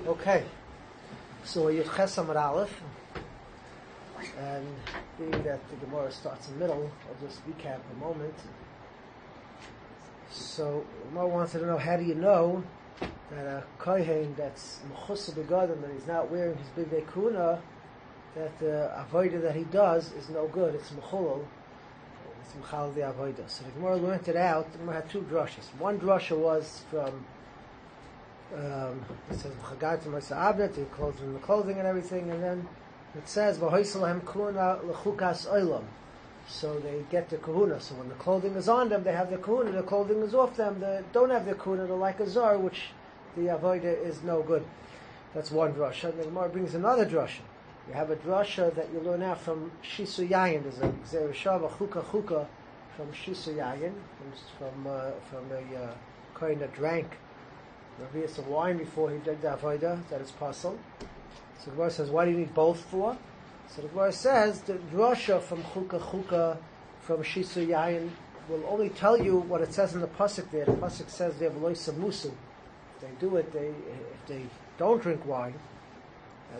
Okay, so Yud Ches Amud Aleph, and being that the Gemara starts in the middle, I'll just recap a moment. So Gemara wanted to know, how do you know that a kohen that's mechusa begadim, that he's not wearing his big kuna, that the avodah that he does is no good? It's mechulal. It's mechal the avodah. So the Gemara learned it out. The Gemara had two drushes. One drusha was from it says Chagat Abnet, he clothes in the clothing and everything, and then it says V'hoisalahem kuna lechukas olam. So they get the kahuna. So when the clothing is on them, they have the kahuna. The clothing is off them. They don't have the kahuna. They're like a zar, which the avodah is no good. That's one drasha. And the Gemara brings another drasha. You have a drasha that you learn out from Shisu Yayin. There's a Zereshava chuka from Shisu Yayin, from a kohen that drank Revius of wine before he did the avodah, that is possible. So the Gemara says, why do you need both for? So the Gemara says, the drasha from chuka from Shisu Yayin will only tell you what it says in the pasuk there. The pasuk says they have loisa musu. If they do it, if they don't drink wine,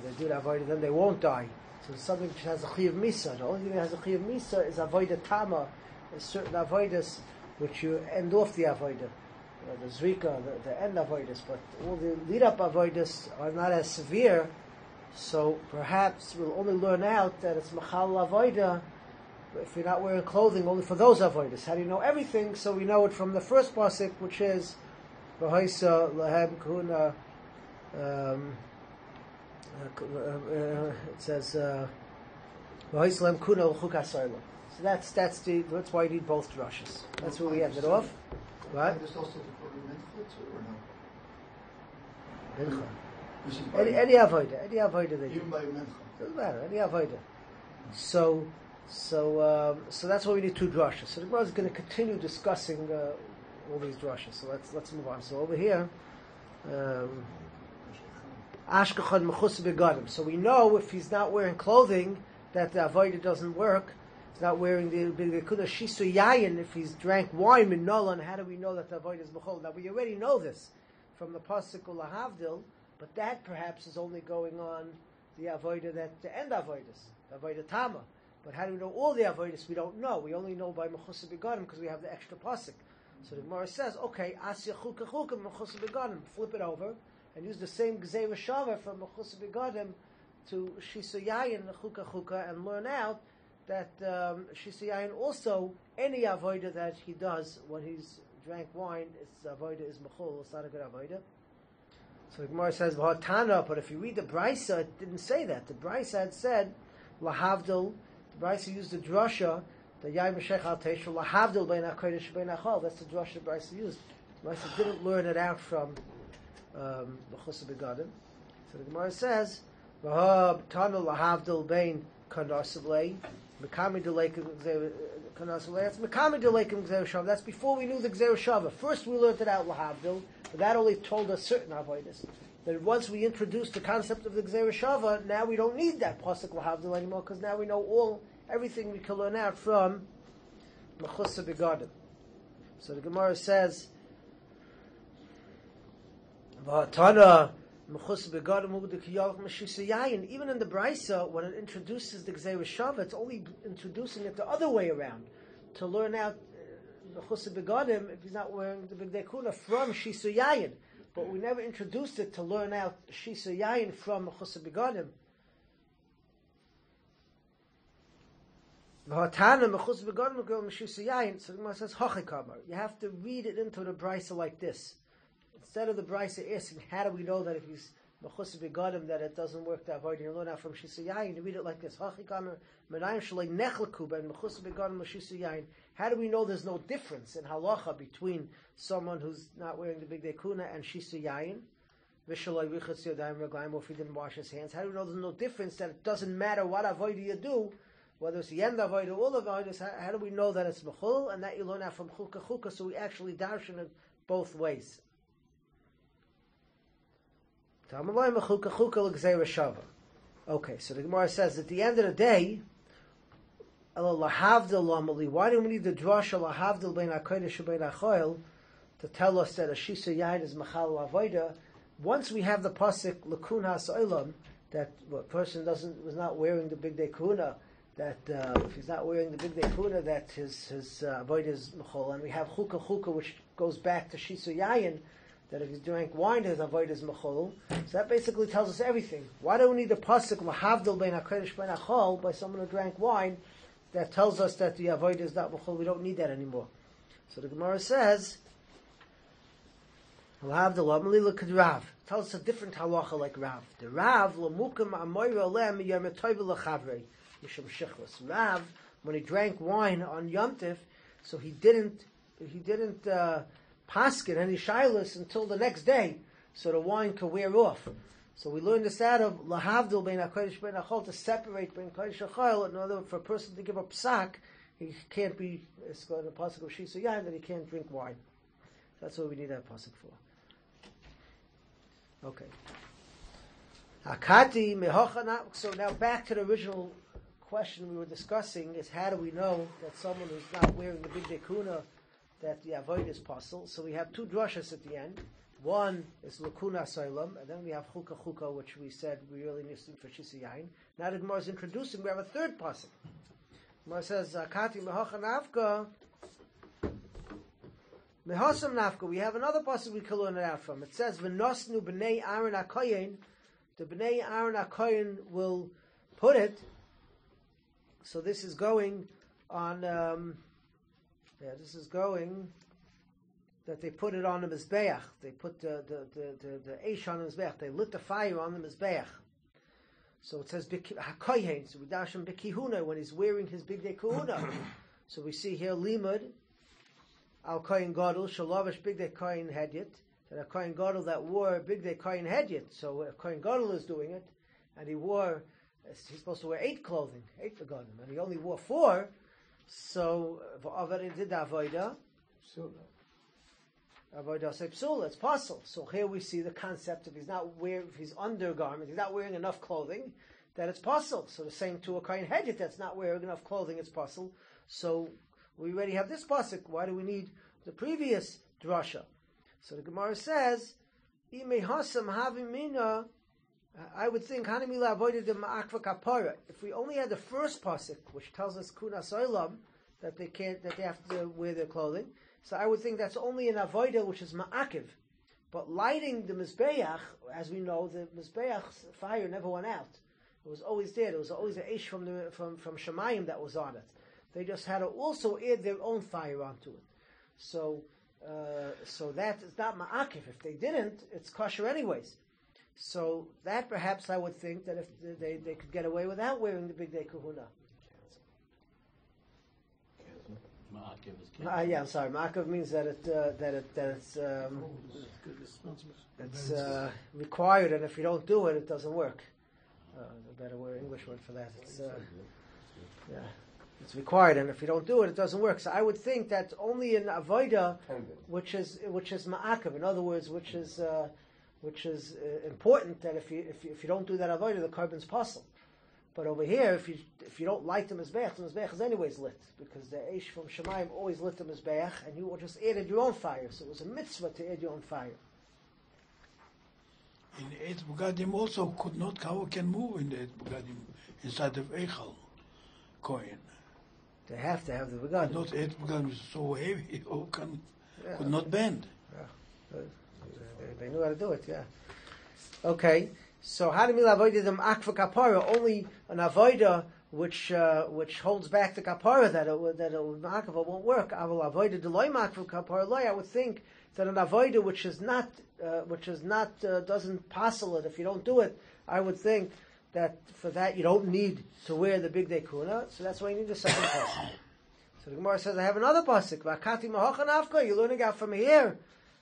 they do the avodah, then they won't die. So it's something which has a chiyuv misa. The only thing that has a chiyuv misa is avodah tama, is certain avodas which you end off the avodah. The zrika, the end avodas, but all the lead-up avodas are not as severe, so perhaps we'll only learn out that it's machal avodah if you're not wearing clothing, only for those avodas. How do you know everything? So we know it from the first pasuk, which is v'hoisa lahem kuna. It says v'hoisa lahem kuna l'chukas olam. So that's why you need both drushes. That's where we ended off. Right? Any avodah they do. Even by mincha. Doesn't matter. Any avodah. So that's why we need two drushes. So the Gemara is going to continue discussing all these drushes. So let's move on. So over here, ashkachon mechus begadim. So we know if he's not wearing clothing that the avodah doesn't work. Not wearing the kuda shisu yayin. If he's drank wine min nolan, how do we know that the avodah is bechol? Now we already know this from the pasuk lahavdil, but that perhaps is only going on the avodah that the end avodas, the avodah tama. But how do we know all the avodas? We don't know. We only know by mechusa begadim because we have the extra pasuk. So the Gemara says, okay, asya chuka mechusa begadim. Flip it over and use the same gzeira shava from mechusa begadim to shisu yayin chuka and learn out that Shisu Yayin also, any avodah that he does when he's drank wine, its avodah is mechol, it's not a good avodah. So the Gemara says, V'hatana, but if you read the Brisa, it didn't say that. The Brisa had said, Lahavdil, the Brisa used the drasha, the Yai Meshech al Teishel, Lahavdil bein HaKodesh bein HaChol, that's the drasha the Brisa used. The Brisa didn't learn it out from Mechusa Begadim. So the Gemara says, V'hatana Lahavdil bein Kanasavlei, Mekami Deleikim Kanasavlei, that's Mekami Deleikim Gzeir Shava. That's before we knew the Gzeir Shava. First we learned it out Lahavdil, but that only told us certain avodas. That once we introduced the concept of the Gzeir Shava, now we don't need that pasuk Lahavdil anymore, because now we know everything we can learn out from Mechusa Begadim. So the Gemara says, V'hatana even in the Brisa, when it introduces the Gzeir Shava, it's only introducing it the other way around to learn out Mechusa Begadim if he's not wearing the Big Kuna from Shisu Yayin. But we never introduced it to learn out Shisu Yayin from Mechusa Begadim. So the Gemara says, you have to read it into the Brisa like this. Instead of the Brisa asking, how do we know that if he's Mechusa Begadim that it doesn't work that avodah? You learn out from Shisu Yayin. You read it like this: how do we know there's no difference in halacha between someone who's not wearing the big kuna and Shisu Yayin? Or if he didn't wash his hands, how do we know there's no difference? That it doesn't matter what avodah you do, whether it's the end avodah or all avodas. How do we know that it's mechul and that you learn out from chuka? So we actually darshan it both ways. Okay, so the Gemara says at the end of the day, why do we need the drasha lahavdil bein hakodesh ubein hachoil to tell us that a shisa yayin is machal avoda? once we have the pasuk Lakuna Soilam, that a person was not wearing the big day kuna, that if he's not wearing the big day kuna, that his avoid is mechol, and we have chukah, which goes back to shisu yayin, that if he drank wine, his avoid is mechol. So that basically tells us everything. Why do we need the pasuk lahavdil bein hakodesh bein hachol by someone who drank wine? That tells us that the avoid is not mechol. We don't need that anymore. So the Gemara says, tells us a different halacha like Rav. The Rav l'mukim amoyra lem yom toivel lechavrei mishum shichus. Rav, when he drank wine on Yom Tif, so he didn't paskin any shilas until the next day, so the wine could wear off. So we learned this out of lahavdil bein hakodesh bein hachol, to separate bein kodesh hachol. In other words, for a person to give up psak, he can't be. It's got a pasuk of shisu yain that he can't drink wine. That's what we need that pasuk for. Okay. Hakati mehachana. So now back to the original question we were discussing: is how do we know that someone who's not wearing the big dekuna, that the avoid is possible? So we have two drushas at the end. One is lakuna soilam, and then we have chukah, which we said we really need for shisu yain. Now the Gemara is introducing. We have a third pasuk. Gemara says Hakati mehachanavka. Mehasam nafka. We have another pasuk we can learn it out from. It says, "V'nosnu b'nei Aaron hakoyin." The b'nei Aaron hakoyin will put it. So this is going on. This is going that they put it on the mizbeach. They put the eish on the mizbeach. They lit the fire on the mizbeach. So it says hakoyin. So we dash him b'kihuna when he's wearing his big day kahuna. So we see here limud. Al kohen gadol shalavish big day kohen hedyet, that a kohen gadol that wore big day kohen hedyet. So a kohen gadol is doing it, and he's supposed to wear 8 clothing, 8 begadim, and he only wore 4. So v'avar did avoida. Avoida say psula. It's possible. So here we see the concept of if he's undergarment, he's not wearing enough clothing, that it's possible. So the same to a kohen hedyet that's not wearing enough clothing, it's possible. So we already have this pasuk. Why do we need the previous drasha? So the Gemara says, "Imei hasam havimina." I would think hanimila avoided the ma'akva kapara. If we only had the first pasuk, which tells us kunas olam, that they have to wear their clothing. So I would think that's only an avoida, which is ma'akiv. But lighting the mizbeach, as we know, the mizbeach's fire never went out. It was always there. There was always an ish from Shemayim that was on it. They just had to also add their own fire onto it. So that is not ma'akiv. If they didn't, it's kosher anyways. So that perhaps I would think that if they could get away without wearing the big day kahuna. Ma'akiv is I'm sorry. Ma'akiv means that it's required, and if you don't do it, it doesn't work. A better word, English word for that. It's required, and if you don't do it, it doesn't work. So I would think that only in avoida, which is ma'akav, in other words, which is important, that if you don't do that avoida, the carbon's possible. But over here, if you don't light the mizbeach is anyways lit, because the eish from Shemayim always lit the mizbeach, and you just added your own fire. So it was a mitzvah to add your own fire. In the eight Bugadim also can move in the eight Bugadim inside of Eichel coin. They have to have the begadim. Not 8 begadim is so heavy, could not bend. Yeah. They knew how to do it, yeah. Okay, so how do we avoid them akva kapara? Only an avoida which holds back the kapara that akva won't work. I will avoid the loy akva kapara loy. I would think that an avoida which is not doesn't passel it if you don't do it. I would think that for that you don't need to wear the big day kuna, so that's why you need the second pasuk. So the Gemara says, I have another pasuk. Vakati mehocha nafka. You're learning out from here.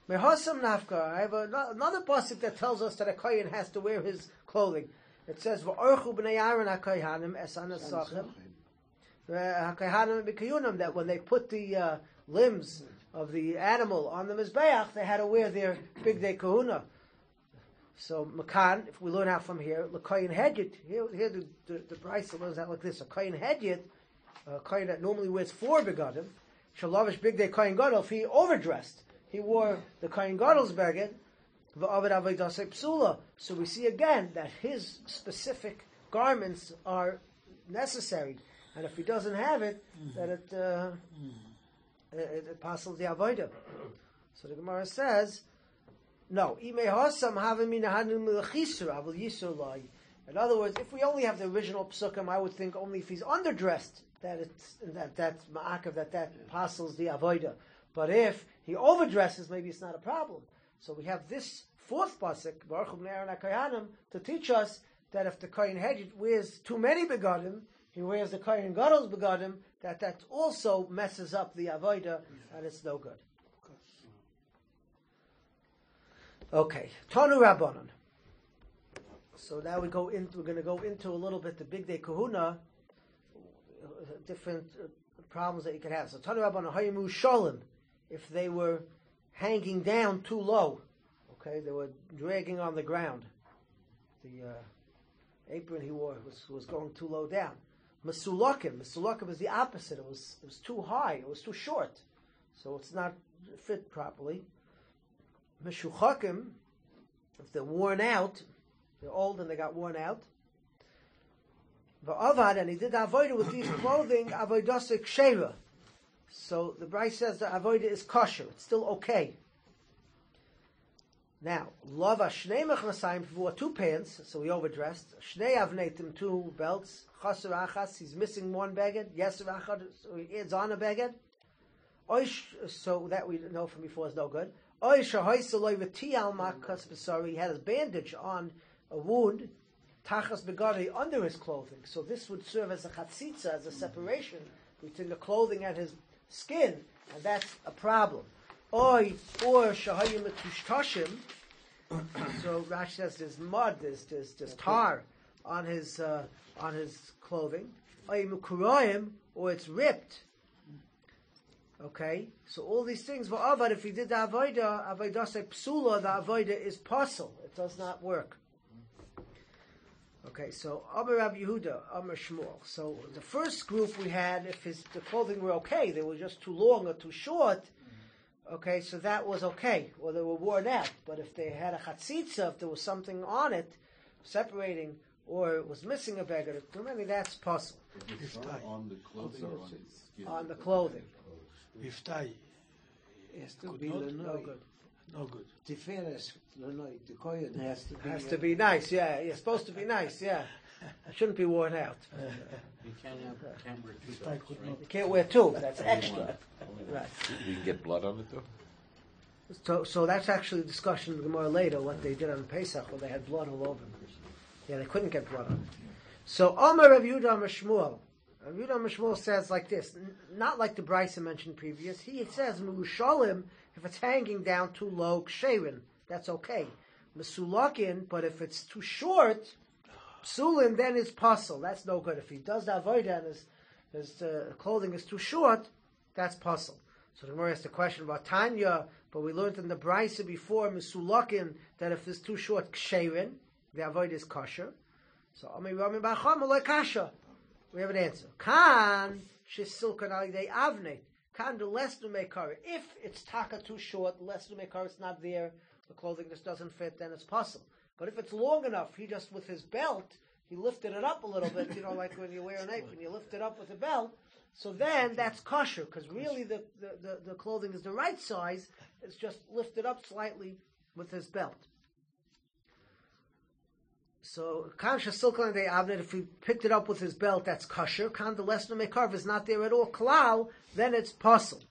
Mehosam nafka. I have another pasuk that tells us that a kohen has to wear his clothing. It says, "V'orchu b'nei Aaron hakohanim esan esachem hakohanim b'kiyunam." That when they put the limbs of the animal on the mizbeach, they had to wear their big day kahuna. So Makan, if we learn out from here, the kohen hedyet. Here the price learns out like this: a kohen hedyet, a kohen that normally wears 4 begadim, shalavish big day kohen gadol. If he overdressed, he wore the kohen gadol's beged, So we see again that his specific garments are necessary, and if he doesn't have it, then it passes the avodah. So the Gemara says, no. In other words, if we only have the original psukim, I would think only if he's underdressed that's ma'akav, that passes the avodah. But if he overdresses, maybe it's not a problem. So we have this fourth pasuk, Baruch Hu B'nei Aaron HaKohanim, to teach us that if the Kohen Hedjit wears too many begadim, he wears the Kohen Gadol's begadim, that also messes up the avodah, and it's no good. Okay, Tanu Rabbanon. So now we're going to go into a little bit the Big Day Kahuna, different problems that you could have. So Tanu Rabbanon Hayimu Shalom, if they were hanging down too low, okay, they were dragging on the ground. The apron he wore was going too low down. Masulakim is the opposite. It was too high. It was too short, so it's not fit properly. Meshuchakim, if they're worn out, they're old and they got worn out. Va'avad, and he did avodah with these clothing, avodah ksheira. So the Bryce says that avodah is kosher. It's still okay. Now, lava shnei mechnasayim, he wore two pants, so he overdressed. Shnei avneitim, two belts. Chaser achas, he's missing one beged. Yeser achad, so he adds on a beged. Oish, so that we know from before is no good. Oish hahoisaloi v'tiyal makas b'sari, he had his bandage on a wound. Tachas begadi, under his clothing. So this would serve as a chatzitza, as a separation between the clothing and his skin, and that's a problem. Oy or shahayim etushtashim. So Rashi says there's mud, there's tar on his clothing. Oy mukurayim, or it's ripped. Okay, so all these things. Va'avad, if he did the avodah say psula, the avodah is pasul. It does not work. Okay, so Amar Rabbi Yehuda, Amar Shmuel. So the first group we had, if the clothing were okay, they were just too long or too short. Okay, so that was okay, or they were worn out. But if they had a chatzitza, if there was something on it, separating, or it was missing a beggar, maybe that's possible. On the clothing or on his skin? On the clothing. Viftai. Has to be No good. Tiferes, the Kohen has to be nice, yeah. You're supposed to be nice, yeah. It shouldn't be worn out. You can't wear two belts, right? You can't wear two. That's extra. Right. You can get blood on it though? So that's actually a discussion in the Gemara later, what they did on Pesach, where they had blood all over them. Yeah, they couldn't get blood on it. So, Amar Rav Yehuda Amar Shmuel. Rav Yehuda Amar Shmuel says like this, not like the Bryce mentioned previous. He says, Merushalim, if it's hanging down too low, ksherin, that's okay. Mesulakin, but if it's too short, psulin, then it's pasul. That's no good. If he does the avodah and his clothing is too short, that's pasul. So the Gemara asked the question about Tanya, but we learned in the Brisa before, Mesulakin, that if it's too short, ksherin, the avodah is kosher. So we have an answer. Kan shesilkan alidei avne. Kan the less to make cover. If it's taka too short, less to make cover, it's not there, the clothing just doesn't fit, then it's possible. But if it's long enough, he just with his belt, he lifted it up a little bit, like when you wear an apron, you lift it up with a belt, so then that's kosher, because really the clothing is the right size, it's just lifted up slightly with his belt. So, kan shesilkan alidei avne, if he picked it up with his belt, that's kosher. Kan the less to make cover is not there at all, klal, then it's pasul.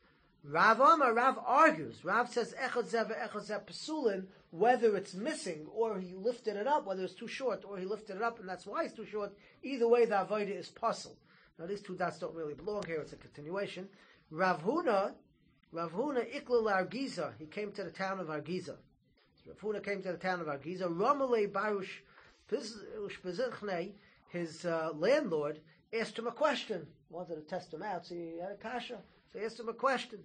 Rav argues. Rav says echad zeh pesulin, whether it's missing or he lifted it up, whether it's too short or he lifted it up and that's why it's too short. Either way, the avodah is pasul. Now these two dots don't really belong here. It's a continuation. Rav Huna iklal Argiza. He came to the town of Argiza. So Rav Huna came to the town of Argiza. Ramalei barush pizichnei. His landlord asked him a question. Wanted to test him out. So he had a kasha. So he asked him a question.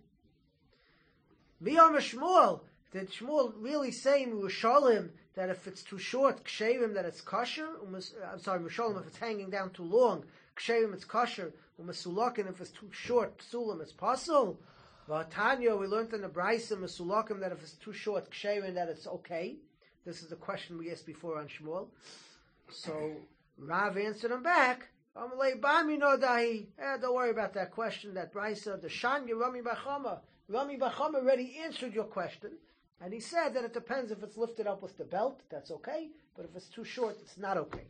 Miyam Shmuel, did Shmuel really say Merushalim that if it's too short, ksherim, that it's kosher? I'm sorry, Merushalim, if it's hanging down too long, ksherim, it's kosher. Umasulakin, if it's too short, psulim, it's pasul. Tanya, we learned in the Brisa Mesulakim that if it's too short, ksherin, that it's okay. This is the question we asked before on Shmuel. So Rav answered him back. Don't worry about that question, that Brisa. The Shanya Rami Bachama. Rami Bachama already answered your question. And he said that it depends if it's lifted up with the belt, that's okay. But if it's too short, it's not okay.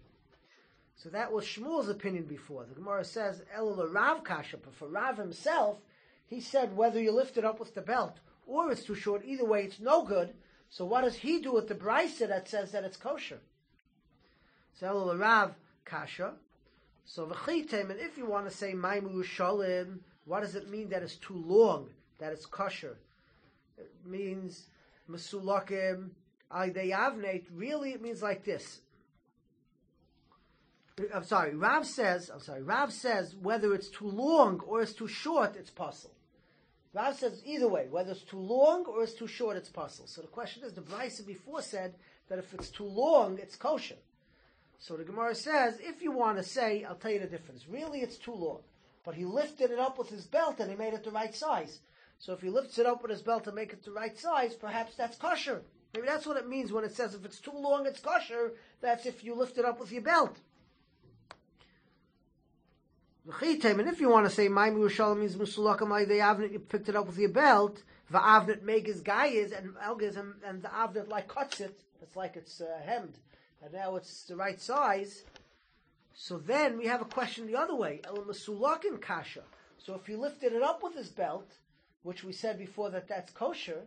So that was Shmuel's opinion before. The Gemara says, Elul Rav Kasha, but for Rav himself, he said whether you lift it up with the belt or it's too short, either way it's no good. So what does he do with the Brisa that says that it's kosher? So Elul Rav Kasha. So v'chitem, and if you want to say Maimu Shalim, what does it mean that it's too long, that it's kosher? It means Mesulakim Aydei really it means like this. Rav says whether it's too long or it's too short, it's possible. Rav says either way, whether it's too long or it's too short, it's possible. So the question is, the Brisa before said that if it's too long, it's kosher. So the Gemara says, if you want to say, I'll tell you the difference. Really, it's too long. But he lifted it up with his belt and he made it the right size. So if he lifts it up with his belt to make it the right size, perhaps that's kosher. Maybe that's what it means when it says if it's too long, it's kosher. That's if you lift it up with your belt. And if you want to say, Maim Yerushalayim means Musulakam Aydei Avnet, you picked it up with your belt, Va'avnet Megiz Gayis, and Elgiz, and the Avnet like cuts it, it's like it's hemmed, and now it's the right size. So then we have a question the other way, El Musulakim Kasha. So if he lifted it up with his belt, which we said before that that's kosher,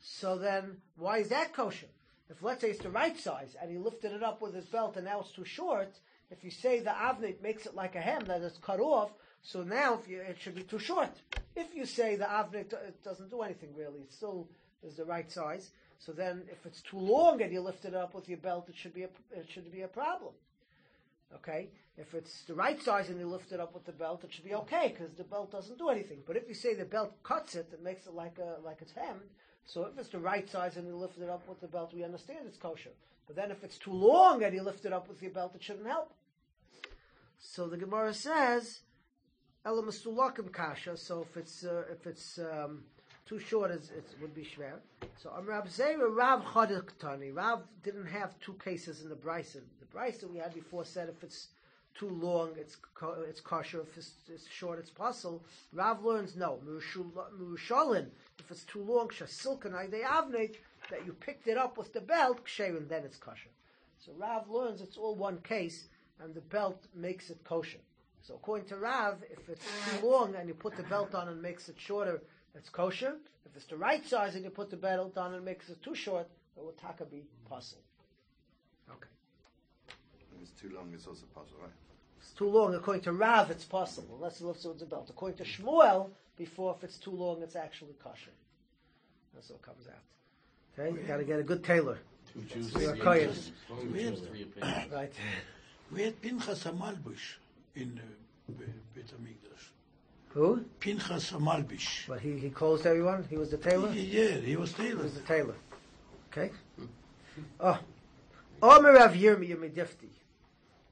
so then why is that kosher? If let's say it's the right size, and he lifted it up with his belt and now it's too short, if you say the avnet makes it like a hem, that it's cut off, so now it should be too short. If you say the avnet it doesn't do anything really, it still is the right size, so then if it's too long and you lift it up with your belt, it should be a problem. Okay? If it's the right size and you lift it up with the belt, it should be okay, because the belt doesn't do anything. But if you say the belt cuts it, it makes it like it's hemmed, so if it's the right size and you lift it up with the belt, we understand it's kosher. But then if it's too long and you lift it up with your belt, it shouldn't help. So the Gemara says, Ela Mesulakim Kasha. So if it's too short, it would be shver. So Rav Zera Rav Chadaktani. Rav didn't have two cases in the Brisa. The Brisa we had before said if it's too long, it's kosher. If it's short, it's puzzle. Rav learns no. Merushalin. If it's too long, shasilkan aydei avneit, that you picked it up with the belt, ksherin, then it's kosher. So Rav learns it's all one case, and the belt makes it kosher. So according to Rav, if it's too long and you put the belt on and makes it shorter, it's kosher. If it's the right size and you put the belt on and makes it too short, it will taka be puzzle. Okay. If it's too long, it's also puzzle, right? If it's too long, according to Rav, it's possible, unless he lifts it with the belt. According to Shmuel, before if it's too long, it's actually kosher. That's what comes out. Okay, you got to get a good tailor. Two Jews. Right. We had Pinchas HaMalbish in Beit HaMikdash. Who? Pinchas HaMalbish. But he closed everyone? He was the tailor? Yeah, he was tailor. He was the tailor. Okay. Oh. Omer Rav Yirmi Yemidifti.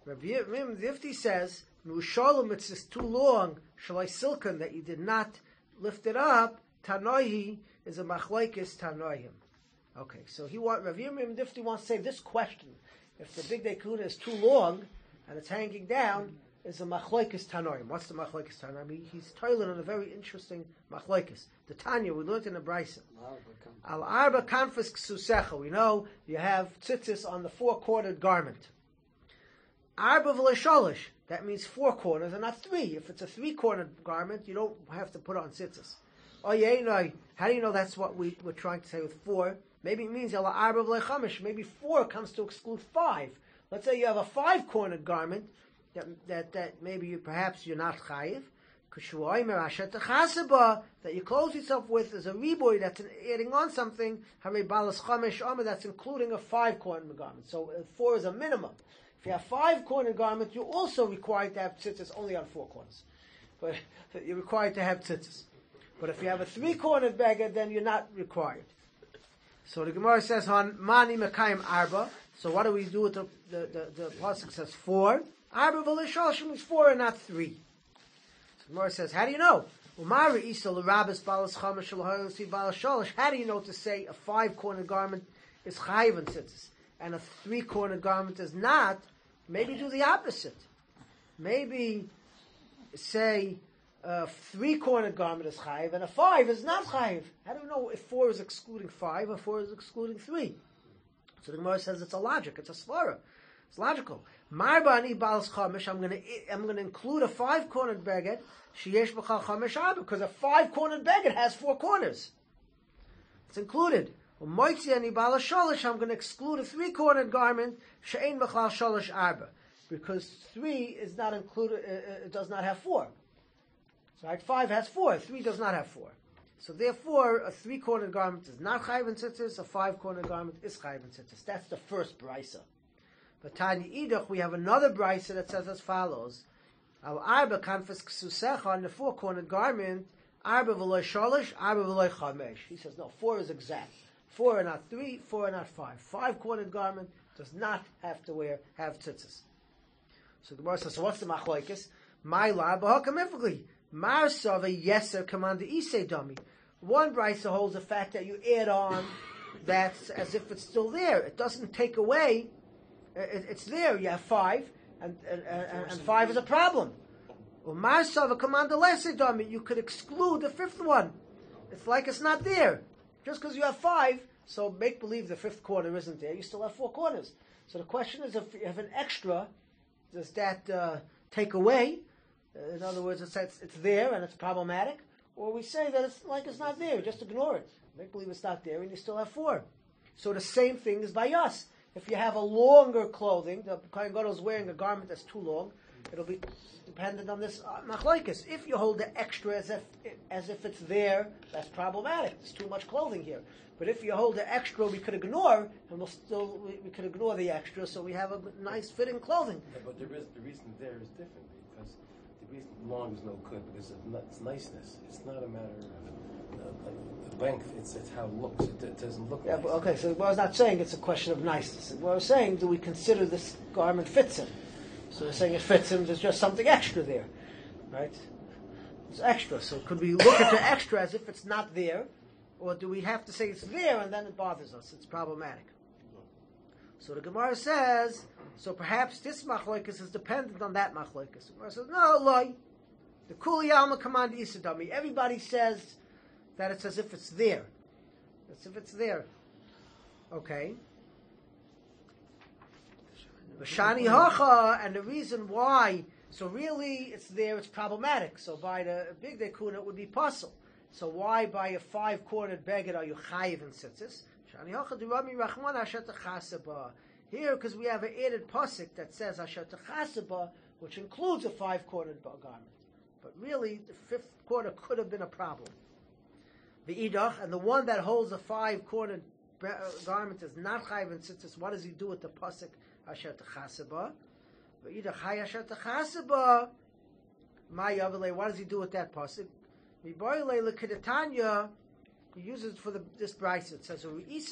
Rav Yirmi says, Mushalom, it's too long, Shalai Silkan, that you did not lift it up, Tanoihi is a machlaikis Tanoihim. Okay, so Rav Yirmi Yemidifti wants to say this question. If the big day kuna is too long and it's hanging down, is a machlaikis Tanoim. What's the machlaikis Tanoim? He's toiling on a very interesting machlaikis. The Tanya, we learned in the Brisa. Al arba kanfas ksusecha. We know you have tzitzis on the four-cornered garment. Arba v'lesholish. That means four corners and not three. If it's a three-cornered garment, you don't have to put on tzitzis. Oh yeah, no. How do you know that's what we're trying to say with four? Maybe it means ala arba v'lechamish. Maybe four comes to exclude five. Let's say you have a five-cornered garment that maybe perhaps you're not chayiv. That you close yourself with is a reboy that's adding on something. That's including a five-cornered garment. So four is a minimum. If you have five-cornered garment, you're also required to have tzitzis only on four corners. But you're required to have tzitzis. But if you have a three-cornered beggar, then you're not required. So the Gemara says, Mani Mekayim Arba. So what do we do with the pasuk says four? Arba v'leshalosh means four and not three. So the Gemara says, how do you know? How do you know to say a 5-cornered garment is chayiv and tzitzis and a 3-cornered garment is not? Maybe do the opposite. Maybe say a 3-cornered garment is chayiv and a 5 is not chayiv. How do we know if 4 is excluding 5 or 4 is excluding 3? So the Gemara says it's a logic. It's a svara. It's logical. I'm going to include a 5-cornered beged because a 5-cornered beged has 4 corners. It's included. I'm going to exclude a 3-cornered garment because 3 is not included. It does not have 4. So right, 5 has 4. 3 does not have 4. So therefore, a 3-cornered garment is not chayiv and tzitzis. A 5-cornered garment is chayiv and tzitzis. That's the first brisa. But Tanya Idach, we have another brisa that says as follows: Al arba kanfas ksusecha, on the 4-cornered garment, arba v'loy shalish, arba v'loy chamesh. He says no, 4 is exact. 4 and not 3, 4 and not 5. 5-cornered garment does not have to have tzitzis. So the Gemara says, so what's the machlokes? My la b'hakamifli. Marsava yeser command isay dummy. One brisa holds the fact that you add on that's as if it's still there. It doesn't take away. It's there. You have 5, and 5 is a problem. Well, Marsava command lesser dummy. You could exclude the 5th one. It's like it's not there. Just because you have 5, so make believe the 5th corner isn't there. You still have 4 corners. So the question is, if you have an extra, does that take away? In other words, it's there and it's problematic, or we say that it's like it's not there, just ignore it. Make believe it's not there, and you still have 4. So the same thing is by us. If you have a longer clothing, the Kohen Gadol is wearing a garment that's too long, it'll be dependent on this machlokes. If you hold the extra as if it's there, that's problematic. There's too much clothing here. But if you hold the extra, we could ignore, and we could ignore the extra, so we have a nice fitting clothing. Yeah, but the reason there is different. Because the reason long is no good because it's niceness. It's not a matter of the length. It's how it looks. It doesn't look. Yeah, nice. but okay. So I was not saying it's a question of niceness. What I was saying, do we consider this garment fits him? So we're saying it fits him. There's just something extra there, right? It's extra. So could we look at the extra as if it's not there, or do we have to say it's there and then it bothers us? It's problematic. So the Gemara says, so perhaps this machlokes is dependent on that machlokes. The Gemara says, no, loy. The kuli alma command isadami. Everybody says that it's as if it's there. As if it's there. Okay. Shani hacha, and the reason why, so really it's there, it's problematic. So by the big dekuna it would be puzzle. So why by a 5-cornered beged are you chayiv and tzitzis? Here, because we have an added pasuk that says asher techasaba, which includes a 5-cornered garment. But really, the 5th corner could have been a problem. The idach, and the one that holds a 5-cornered garment is not chayiv and tzitzis. What does he do with the pasuk asher techasaba? The idach hay asher techasaba. What does he do with that pasuk? He uses it for this brisa. It says, it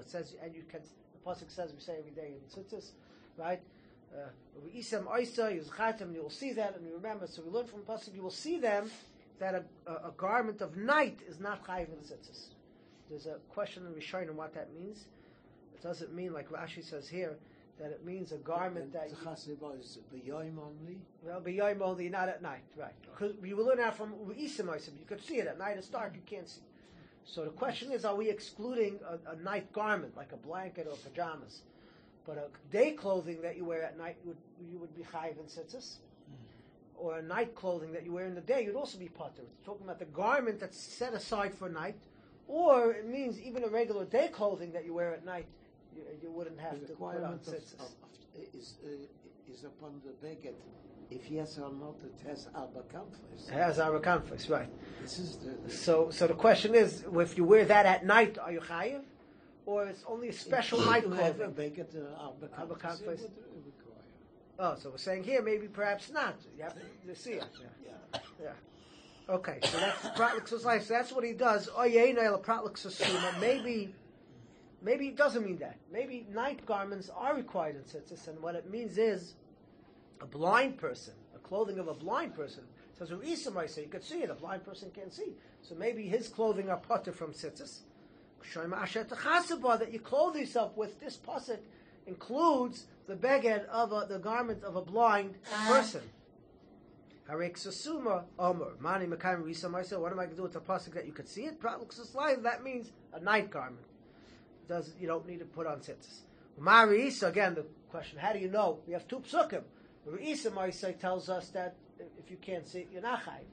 says, and you can, the pasuk says, we say every day in tzitzis, right? You will see that, and you remember, so we learn from the pasuk, you will see them, that a garment of night is not chayiv in tzitzis. There's a question in Rishonim what that means. It doesn't mean, like Rashi says here, that it means a garment that is b'yoyim only. Well, b'yoyim only, not at night, right? Because we will learn out from Isim. You could see it at night. It's dark, you can't see. So the question is, are we excluding a night garment like a blanket or pajamas, but a day clothing that you wear at night you would be chayiv in tzitzis, or a night clothing that you wear in the day you'd also be patur. It's talking about the garment that's set aside for night, or it means even a regular day clothing that you wear at night. You wouldn't have to put on tzitzis. Is upon the beged. If yes or not, it has arba kanfos. It has arba kanfos, right? This is so the question is, if you wear that at night, are you chayiv, or it's only a special night clothing? Beged arba kanfos. Oh, so we're saying here maybe perhaps not. You have to see it. Yeah. Okay, so that's pratlix life. So that's what he does. Maybe it doesn't mean that. Maybe night garments are required in tzitzis, and what it means is a blind person, a clothing of a blind person. Says Re'isa might say you could see it. A blind person can't see. So maybe his clothing are potter from tzitzis. That you clothe yourself with this pasuk includes the beged of the garment of a blind person. What am I going to do with the pasuk that you could see it? That means a night garment. You don't need to put on tzitzis. Again, the question: how do you know? We have two psukim. Re'isa Maisai tells us that if you can't see it, you're not chayiv.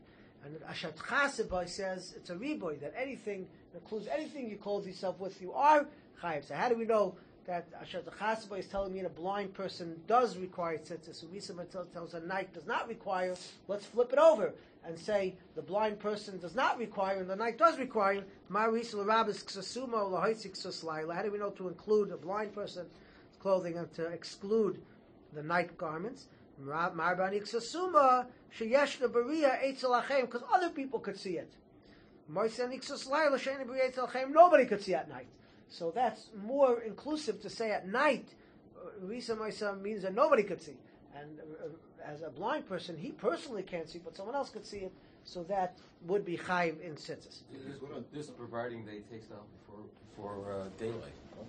And Ashat Chasabay says it's a riboy, that anything includes anything you clothe yourself with, you are chayiv. So how do we know that Ashat Chasabay is telling me that a blind person does require tzitzis? So Re'isa tells a night does not require. Let's flip it over and say the blind person does not require and the night does require. How do we know to include a blind person's clothing and to exclude the night garments? Because other people could see it. Nobody could see at night. So that's more inclusive to say at night. Risa means that nobody could see. And as a blind person, he personally can't see, but someone else could see it. So that would be chayiv in tzitzis. This providing that he takes out before daylight. Huh?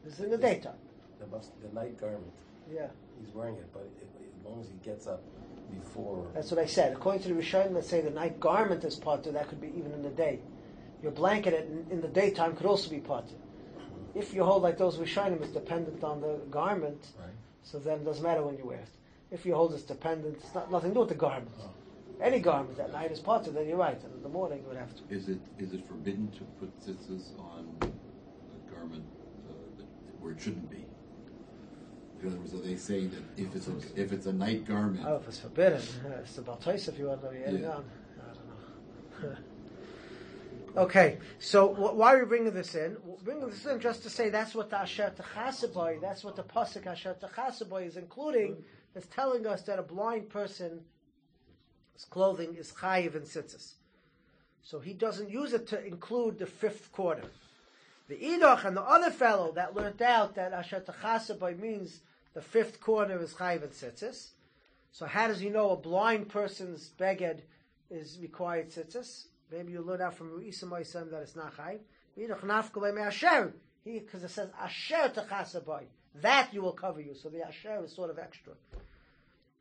This is in the daytime. The night garment. Yeah. He's wearing it, but as long as he gets up before... That's what I said. According to the Rishonim, let's say the night garment is parted, that could be even in the day. Your blanket in the daytime could also be parted. If you hold like those Rishonim, it's dependent on the garment, right. So then it doesn't matter when you wear it. If you hold it's dependent, it's nothing to do with the garment. Oh. Any garment at night is parted, then you're right. And in the morning you would have to. Is it forbidden to put tzitzis on a garment where it shouldn't be? In other words, are they saying that if it's a night garment? Oh, if it's forbidden, it's about twice if you want to be adding on. I don't know. Okay, so why are we bringing this in? We're bringing this in just to say that's what the Asher Techasabai, that's what the pasuk Asher Techasabai is including. It's telling us that a blind person's clothing is chayiv in tzitzis. So he doesn't use it to include the fifth quarter. The Idach and the other fellow that learned out that Asher Techasabai means the fifth quarter is chayiv in tzitzis. So how does he know a blind person's beged is required tzitzis? Maybe you learn out from Re'isa Maisam that it's not chayiv. Because it says Asher Techasabai. That you will cover you. So the Asher is sort of extra.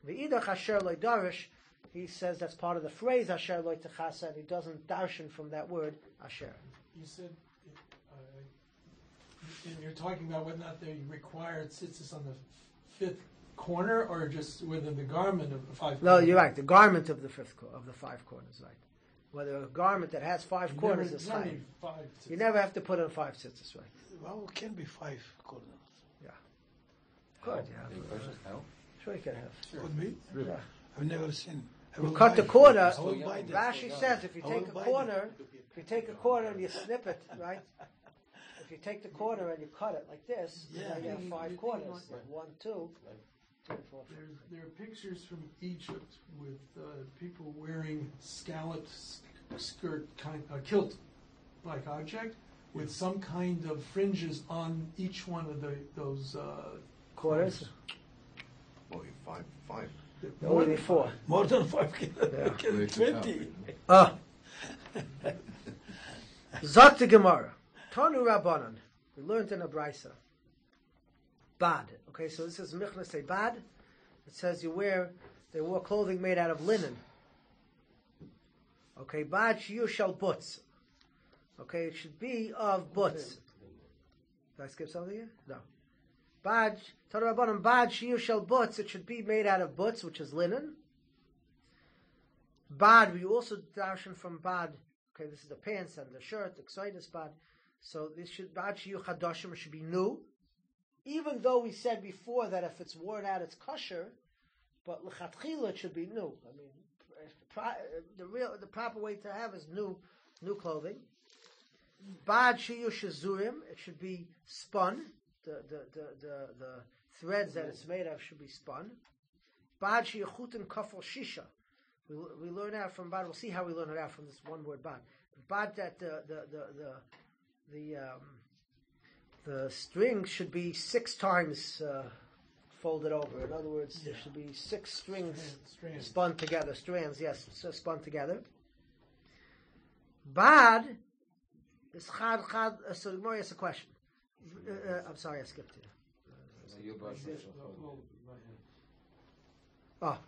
The Idach Asher Loi Darish, he says that's part of the phrase Asher Loi Techasa, and he doesn't darshan from that word Asher. You said, and you're talking about whether or not they require tzitzis on the fifth corner or just within the garment of the five corners? No, you're right. The garment of the of the five corners, right? Whether a garment that has five corners is chayiv. You never have to put in five tzitzis, right? Well, it can be 5 corners. Yeah. Good, yeah. How? Sure you can have. Sure. Could be. Yeah. I've never seen. You cut the corner. Rashi Rashi says if you take a corner and you snip it, right? If you take the corner and you cut it like this, now you have 5 corners. 1, 2, 3, 4. There are pictures from Egypt with people wearing scalloped skirt, kilt-like object, with some kind of fringes on each one of those Corners? Boy, five. Only 4. More than 5 Yeah. 20. Zok the Gemara. Tanu Rabbanan. We learned in a brisa. Bad. Okay, so this is Michna say bad. It says they wore clothing made out of linen. Okay, bad shiyu shel butz. Okay, it should be of butz. Did I skip something here? No. Bad, Tanu Rabbanan, bad shiyu shel butz. It should be made out of butz, which is linen. Bad, we also darshan from bad. Okay, this is the pants and the shirt, the ksaitis bad. So this should bad shiyu chadashim should be new. Even though we said before that if it's worn out, it's kosher, but l'chatchila it should be new. I mean, the proper way to have is new clothing. Bad shiyu shazurim, it should be spun. The threads that it's made of should be spun. Bad shiyu chutin kafel shisha. We learn out from bad. We'll see how we learn it out from this one word bad. Bad that the string should be 6 times folded over. In other words, there should be 6 strings Strands. spun together. Strands, yes, spun together. Bad is chad. So the Gemara asks a question. I'm sorry, I skipped here.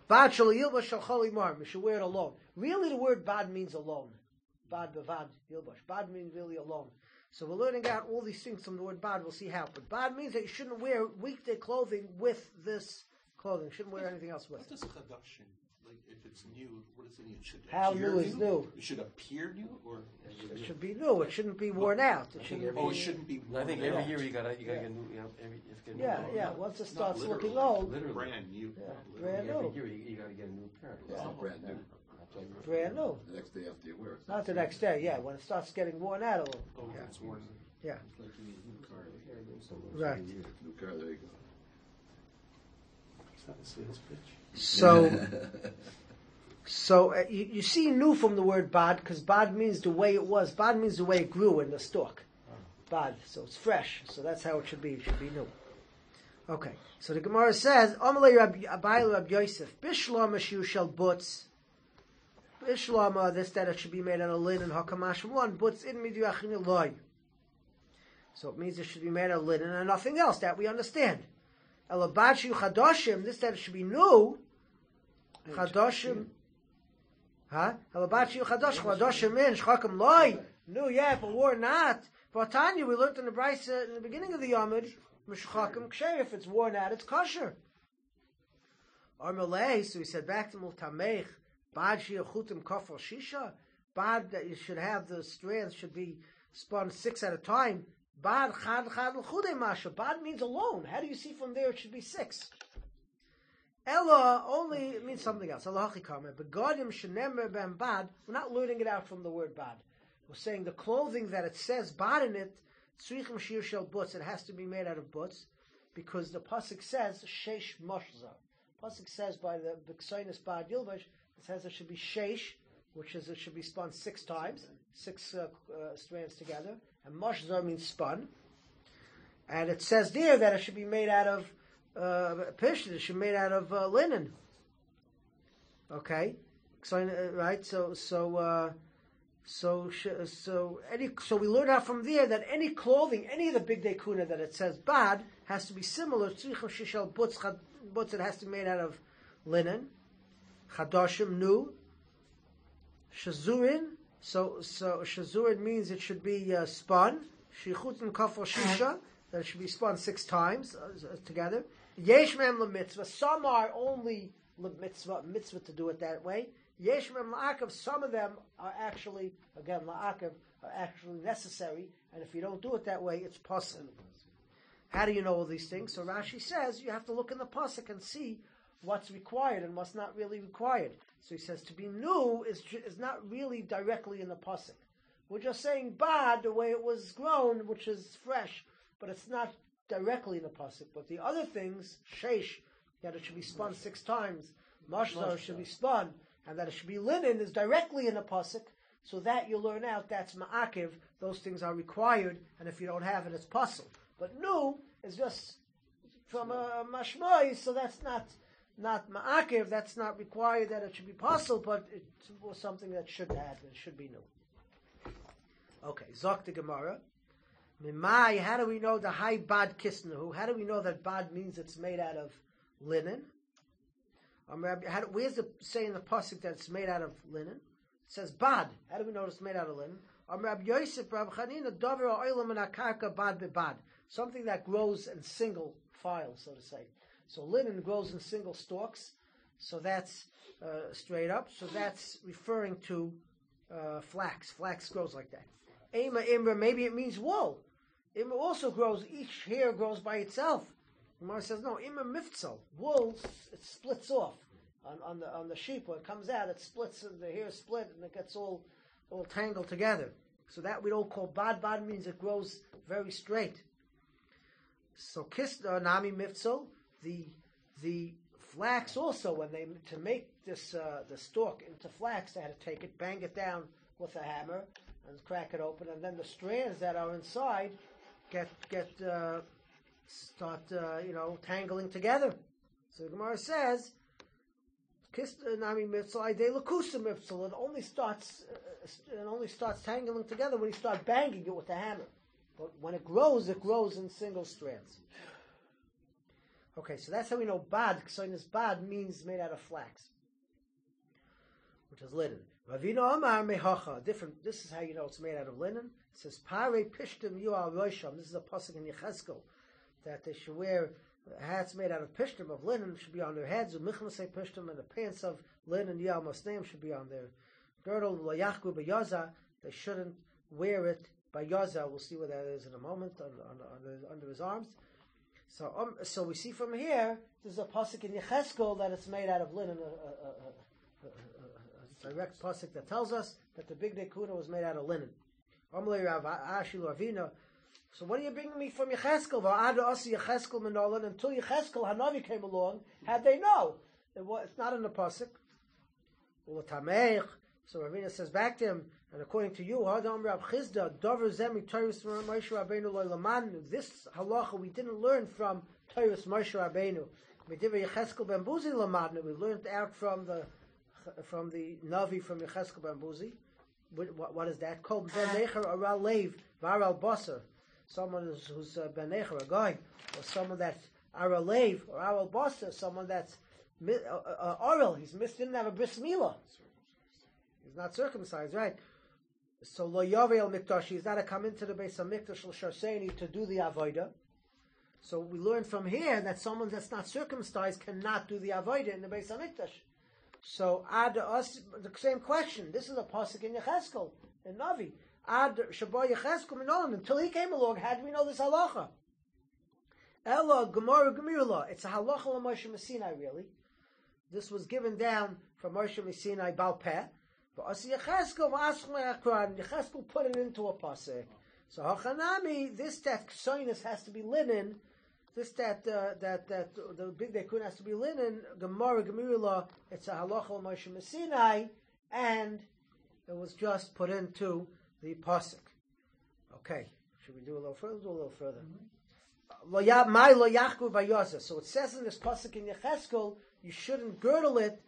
Bad shal yilbash shal chol imar. We should wear it alone. Really, the word bad means alone. Bad bevad yilbash. Bad means really alone. So we're learning out all these things from the word bad. We'll see how. But bad means that you shouldn't wear weekday clothing with this clothing. You shouldn't wear anything else with What it. does chadashim, like if it's new, what does it mean? It should How appear new is new? It should appear new, or It should be new. It shouldn't be worn out. It shouldn't oh, be. it shouldn't be. I think worn every out. year you gotta get new. You know, if you get new. Yeah. Once it Not starts literally, looking old, Literally. brand new. Yeah, not literally. brand new. Every year you gotta get a new pair. It's not brand new. brand new. The next day after you wear it. Not the next day. Yeah, when it starts getting worn out a little. Oh, Yeah. it's worn. Yeah. It's like you need a new car. Right. New car, there you go. It's not the sweetest bitch. So you see new from the word bad, because bad means the way it was. Bad means the way it grew in the stalk. Bad, so it's fresh. So that's how it should be. It should be new. Okay, so the Gemara says, Amalei Abayil Rabbi Yosef, Bishlama Shiu Shel Butz. Bishlama, this that it should be made out of linen, Hakamash one, Butz in Midyachin Eloi. So it means it should be made out of linen and nothing else, that we understand. Elabad Shiu Chadoshim, this that it should be new, Chadoshim. Huh? Elabad Shiu Chadoshim in, Shchakam Loi. New, yeah, but war not. But Tanya, we learned in the Brisa in the beginning of the Yomid, Mishchakim Ksher, if it's worn out, it's kosher. Or Malay, so he said back to Multamech, Bad Shiachutim Kofar Shisha, Bad that you should have the strands should be spun 6 at a time. Bad Chad L'Chudei Masha. Bad means alone. How do you see from there it should be 6? Ella only means something else. Allah Hachikame. Begodim Shenemer Ben Bad. We're not learning it out from the word bad. We're saying the clothing that it says bad in it, Tzrichim Shir Shel Butz, it has to be made out of butz, because the pasuk says sheish moshza. Pasuk says by the B'ksainis Bad Yilvash, it says it should be sheish, which is it should be spun 6 times, 6 strands together, and moshza means spun, and it says there that it should be made out of pish, it should be made out of linen. Okay, right? So we learn out from there that any clothing, any of the big day kuna that it says bad, has to be similar. Butz, it has to be made out of linen. Chadashim, new. Shazurin, so shazurin means it should be spun. Shichutin kafar shisha, that it should be spun 6 times together. Yesh mem mitzvah. Some are only mitzvah to do it that way. Yesh mem la'akav, some of them are actually, again, la'akav, are actually necessary, and if you don't do it that way, it's pasuk. How do you know all these things? So Rashi says you have to look in the pasuk and see what's required and what's not really required. So he says to be new is not really directly in the pasuk. We're just saying bad the way it was grown, which is fresh, but it's not directly in the pasuk. But the other things, sheish, that it should be spun 6 times, mashzar should be spun, and that it should be linen is directly in the pasuk, so that you learn out that's ma'akiv, those things are required, and if you don't have it, it's pasul. But new is just from a mashmai, so that's not ma'akiv, that's not required that it should be pasul, but it was something that should have, it should be new. Okay, Zok the Gemara. Mimai, how do we know the high bad kisnahu? How do we know that bad means it's made out of linen? Where's the say in the pasuk that it's made out of linen? It says bad. How do we know it's made out of linen? Something that grows in single file, so to say. So linen grows in single stalks. So that's straight up. So that's referring to flax. Flax grows like that. Imra, maybe it means wool. Imra also grows. Each hair grows by itself. Gemara says no. Imra miftzal. Wool, it splits off on the sheep. When it comes out, it splits. And the hair split, and it gets all tangled together. So that we don't call bad. Bad means it grows very straight. So nami miftzal. The flax also, when to make this the stalk into flax, they had to take it, bang it down with a hammer, and crack it open, and then the strands that are inside get start tangling together. So the Gemara says, it only starts tangling together when you start banging it with the hammer. But when it grows in single strands. Okay, so that's how we know bad. Ksoinus bad means made out of flax, which is linen. Ravina Amar mehacha. Different. This is how you know it's made out of linen. It says pare pishtim yual rosham. This is a pasuk in Yecheskel that they should wear hats made out of pishtim of linen should be on their heads. Umichmasei pishtim, and the pants of linen yual masneim should be on their girdle. Layachku bayaza. They shouldn't wear it by yaza. We'll see what that is in a moment under his arms. So we see from here, there's a pasuk in Yecheskel that it's made out of linen, a direct pasuk that tells us that the big dekuna was made out of linen. So what are you bringing me from Yecheskel? Until Yecheskel Hanavi came along, how'd they know? It's not in the pasuk. So Ravina says back to him, and according to you, this halacha we didn't learn from Torah's Moshe Rabbeinu. We learned out from the Navi from Yecheskel ben Buzi. What is that? Called ben necher aral lev varal basar. Someone who's ben necher, a guy, or someone that's aral lev or aral basar, someone that's oral. Didn't have a bris milah. He's not circumcised, right? So lo yavel mikdash. He's not to come into the Beis Hamikdash l'sharseni to do the avodah. So we learn from here that someone that's not circumcised cannot do the avodah in the Beis Hamikdash. So ad us the same question. This is a pasuk in Yecheskel in Navi. Ad Shabbat Yecheskel minolan. Until he came along, how do we know this halacha? Ella Gemara Gemirla. It's a halacha of Moshe Sinai. Really, this was given down from Moshe Sinai Baal Peh. But Yecheskel put it into a pasuk. So Hachanami, this that ksoinus has to be linen. This that the big dekun has to be linen. Gemara Gemirla. It's a halacha of Moshe Sinai, and it was just put into the pasuk. Okay, should we do a little further? Do a little further. So it says in this pasuk in Yecheskel, you shouldn't girdle it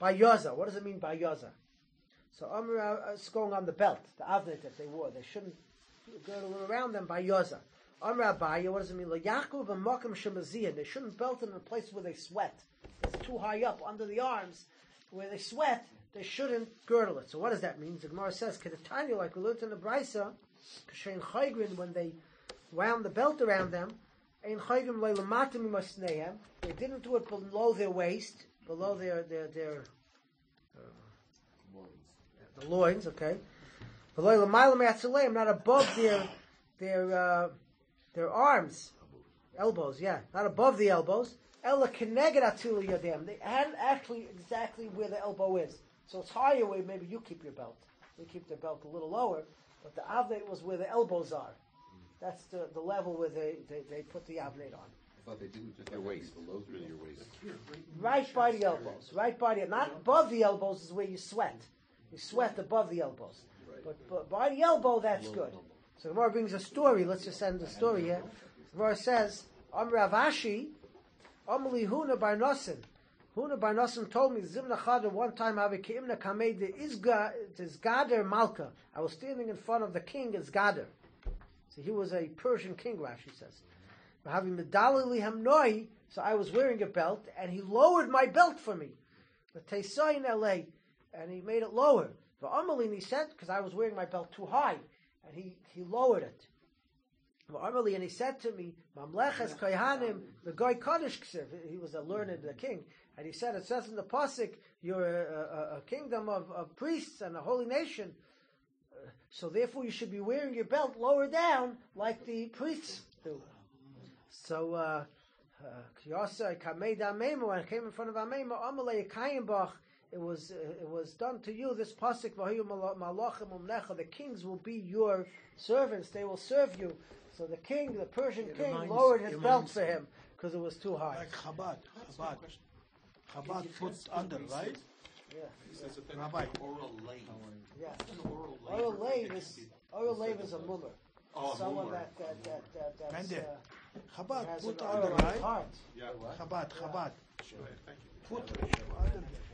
by yaza. What does it mean by yaza? So it's going on the belt, the avnet that they wore. They shouldn't girdle it around them by yaza. Abaya, what does it mean? They shouldn't belt it in a place where they sweat. It's too high up under the arms where they sweat. They shouldn't girdle it. So what does that mean? The Gemara says, "Kedetanya," like we learned in the Brisa, Kashen Chaygrin, when they wound the belt around them, Ein Chaygrim leilamatim imasneihem. They didn't do it below their waist, below their the loins. Okay, below the not above their arms, elbows. Yeah, not above the elbows. Ella keneged atilu yadem. They had actually exactly where the elbow is. So it's higher where maybe you keep your belt. We keep the belt a little lower, but the avnet was where the elbows are. That's the level where they put the avnet on. I thought they didn't just your waist, below through your waist. Right by the elbows. Right by the, not above the elbows is where you sweat. You sweat above the elbows. Right. But by the elbow, that's good. So the Gemara brings a story. Let's just end the story here. The Gemara says, Rav Ashi, Amli Huna bar Nosin. Huna bar Nosin told me, Zimna Chada, one time, Havikeimna Kamei de Izgader Malka. I was standing in front of the king, Izgader. So he was a Persian king, Rashi says. So I was wearing a belt, and he lowered my belt for me. And he made it lower. For Amalin, he said, because I was wearing my belt too high, and he lowered it. And he said to me, Mamleches Kayhanim, the guy Kaddish Ksiv. He was a learned king. And he said, it says in the Pasuk, you're a kingdom of priests and a holy nation. So therefore you should be wearing your belt lower down like the priests do. So, when I came in front of Amema, Amalei Kayimbach, it was done to you, this Pasuk, the kings will be your servants, they will serve you. So the Persian king, lowered his belt for him because it was too high. Like Chabad puts under, right? Yeah. He says that Rabbi. Oral lave. Yeah. Oral lave is a mummer. Oh, someone mummer. that's Chabad, has put an on the other right. heart. Yeah. Chabad. Right, thank you. Put under there.